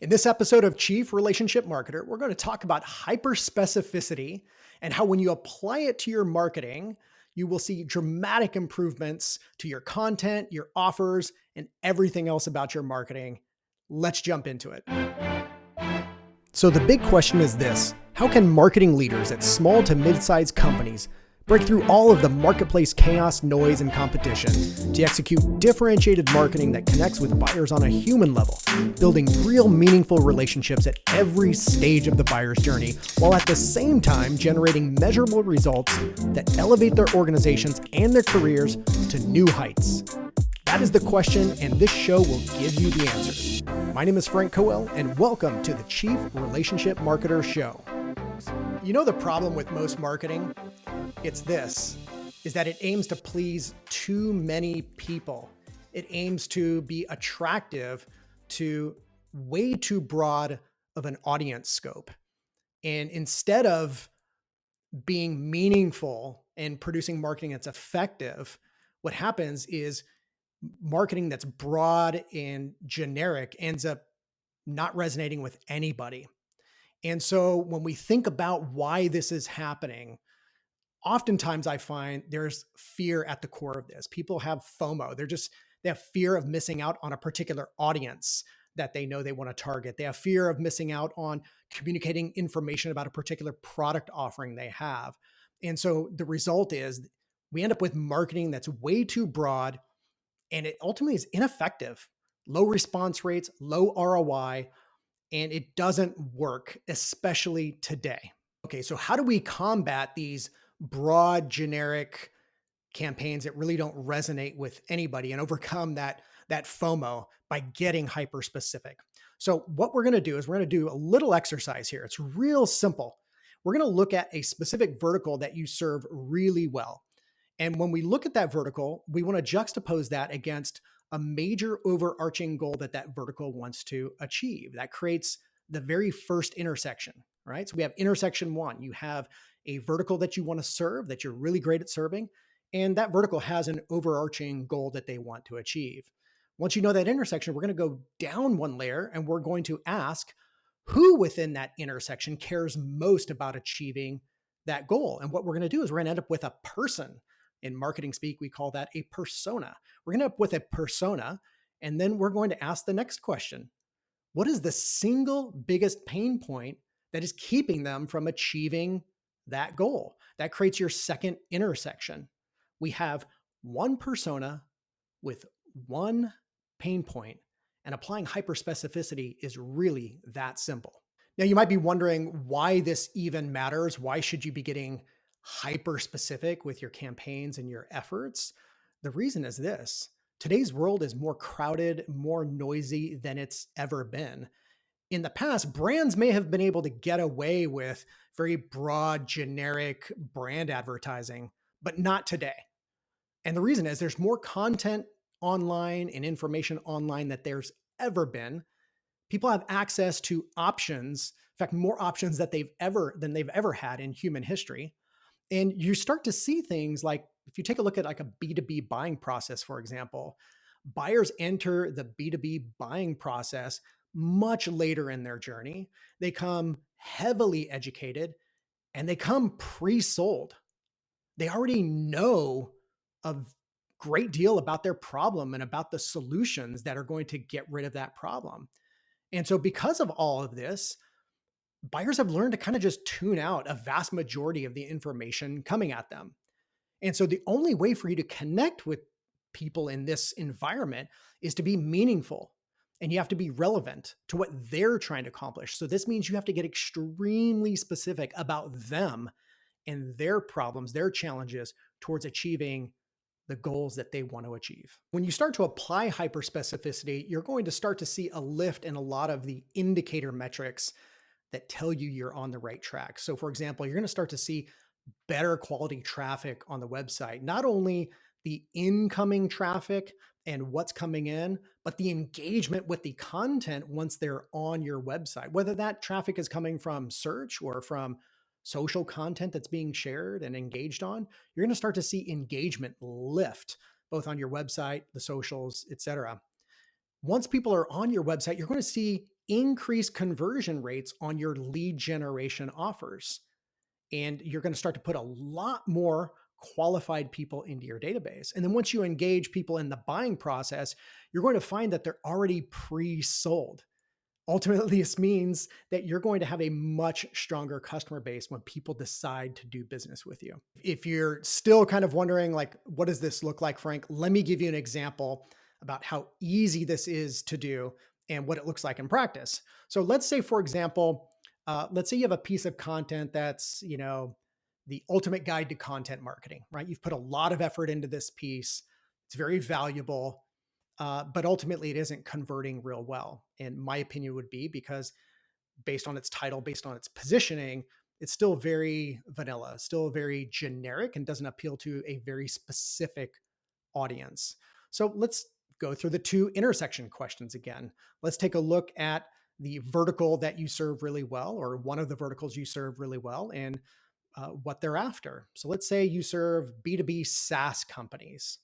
In this episode of Chief Relationship Marketer, we're going to talk about hyperspecificity and how when you apply it to your marketing, you will see dramatic improvements to your content, your offers, and everything else about your marketing. Let's jump into it. So the big question is this: how can marketing leaders at small to mid-sized companies break through all of the marketplace chaos, noise, and competition to execute differentiated marketing that connects with buyers on a human level, building real meaningful relationships at every stage of the buyer's journey, while at the same time generating measurable results that elevate their organizations and their careers to new heights? That is the question, and this show will give you the answers. My name is Frank Coel, and welcome to the Chief Relationship Marketer Show. You know the problem with most marketing? It's this, is that it aims to please too many people. It aims to be attractive to way too broad of an audience scope. And instead of being meaningful and producing marketing that's effective, what happens is marketing that's broad and generic ends up not resonating with anybody. And so when we think about why this is happening, oftentimes I find there's fear at the core of this. People have FOMO. They have fear of missing out on a particular audience that they know they want to target. They have fear of missing out on communicating information about a particular product offering they have. And so the result is we end up with marketing that's way too broad, and it ultimately is ineffective. Low response rates, low ROI, and it doesn't work, especially today. Okay, so how do we combat these broad, generic campaigns that really don't resonate with anybody and overcome that FOMO by getting hyper specific? So what we're going to do is we're going to do a little exercise here. It's real simple. We're going to look at a specific vertical that you serve really well. And when we look at that vertical, we want to juxtapose that against a major overarching goal that vertical wants to achieve. That creates the very first intersection, right? So we have intersection one. You have a vertical that you want to serve, that you're really great at serving, and that vertical has an overarching goal that they want to achieve. Once you know that intersection, we're going to go down one layer and we're going to ask who within that intersection cares most about achieving that goal. And what we're going to do is we're going to end up with a person. In marketing speak, we call that a persona. We're going to end up with a persona, and then we're going to ask the next question. What is the single biggest pain point that is keeping them from achieving that goal? That creates your second intersection. We have one persona with one pain point, and applying hyperspecificity is really that simple. Now, you might be wondering why this even matters. Why should you be getting hyper specific with your campaigns and your efforts? The reason is this: today's world is more crowded, more noisy than it's ever been. In the past, brands may have been able to get away with very broad, generic brand advertising, but not today. And the reason is there's more content online and information online than there's ever been. People have access to options, in fact, more options than they've ever had in human history. And you start to see things like, if you take a look at like a B2B buying process, for example, buyers enter the B2B buying process much later in their journey. They come heavily educated and they come pre-sold. They already know a great deal about their problem and about the solutions that are going to get rid of that problem. And so because of all of this, buyers have learned to kind of just tune out a vast majority of the information coming at them. And so the only way for you to connect with people in this environment is to be meaningful, and you have to be relevant to what they're trying to accomplish. So this means you have to get extremely specific about them and their problems, their challenges towards achieving the goals that they want to achieve. When you start to apply hyperspecificity, you're going to start to see a lift in a lot of the indicator metrics that tell you you're on the right track. So for example, you're going to start to see better quality traffic on the website, not only the incoming traffic and what's coming in, but the engagement with the content once they're on your website, whether that traffic is coming from search or from social content that's being shared and engaged on. You're going to start to see engagement lift both on your website, the socials, etc. Once people are on your website, you're going to see increase conversion rates on your lead generation offers. And you're going to start to put a lot more qualified people into your database. And then once you engage people in the buying process, you're going to find that they're already pre-sold. Ultimately, this means that you're going to have a much stronger customer base when people decide to do business with you. If you're still kind of wondering, like, what does this look like, Frank? Let me give you an example about how easy this is to do and what it looks like in practice. So let's say, for example, let's say you have a piece of content that's, the ultimate guide to content marketing, right? You've put a lot of effort into this piece. It's very valuable. But ultimately, it isn't converting real well. And my opinion would be because based on its title, based on its positioning, it's still very vanilla, still very generic, and doesn't appeal to a very specific audience. So let's go through the two intersection questions again. Let's take a look at the vertical that you serve really well, or one of the verticals you serve really well, and what they're after. So let's say you serve B2B SaaS companies.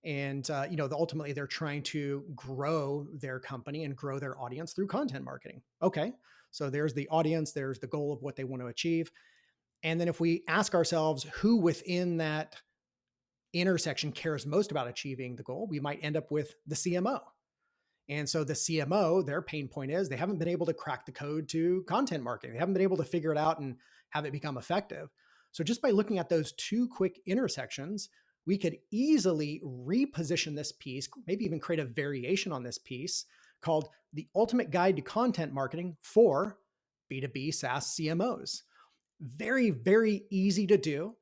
And ultimately they're trying to grow their company and grow their audience through content marketing. Okay, so there's the audience, there's the goal of what they want to achieve. And then if we ask ourselves who within that intersection cares most about achieving the goal, we might end up with the CMO. And so the CMO, their pain point is they haven't been able to crack the code to content marketing. They haven't been able to figure it out and have it become effective. So just by looking at those two quick intersections, we could easily reposition this piece, maybe even create a variation on this piece called the ultimate guide to content marketing for B2B SaaS CMOs. Very, very easy to do.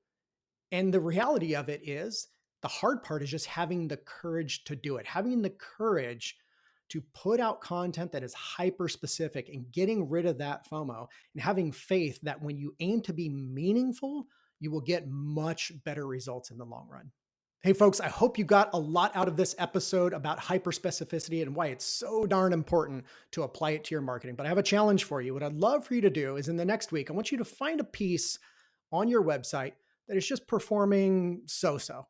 And the reality of it is the hard part is just having the courage to do it, having the courage to put out content that is hyper specific and getting rid of that FOMO and having faith that when you aim to be meaningful, you will get much better results in the long run. Hey folks, I hope you got a lot out of this episode about hyperspecificity and why it's so darn important to apply it to your marketing. But I have a challenge for you. What I'd love for you to do is in the next week, I want you to find a piece on your website that is just performing so-so.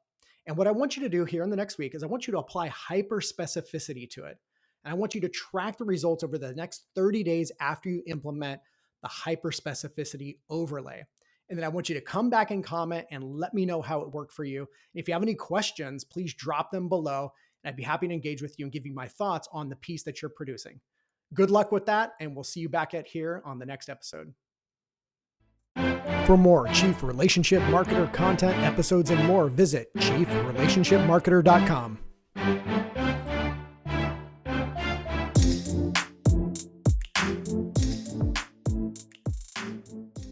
And what I want you to do here in the next week is I want you to apply hyperspecificity to it. And I want you to track the results over the next 30 days after you implement the hyperspecificity overlay. And then I want you to come back and comment and let me know how it worked for you. If you have any questions, please drop them below. And I'd be happy to engage with you and give you my thoughts on the piece that you're producing. Good luck with that, and we'll see you back at here on the next episode. For more Chief Relationship Marketer content, episodes, and more, visit chiefrelationshipmarketer.com.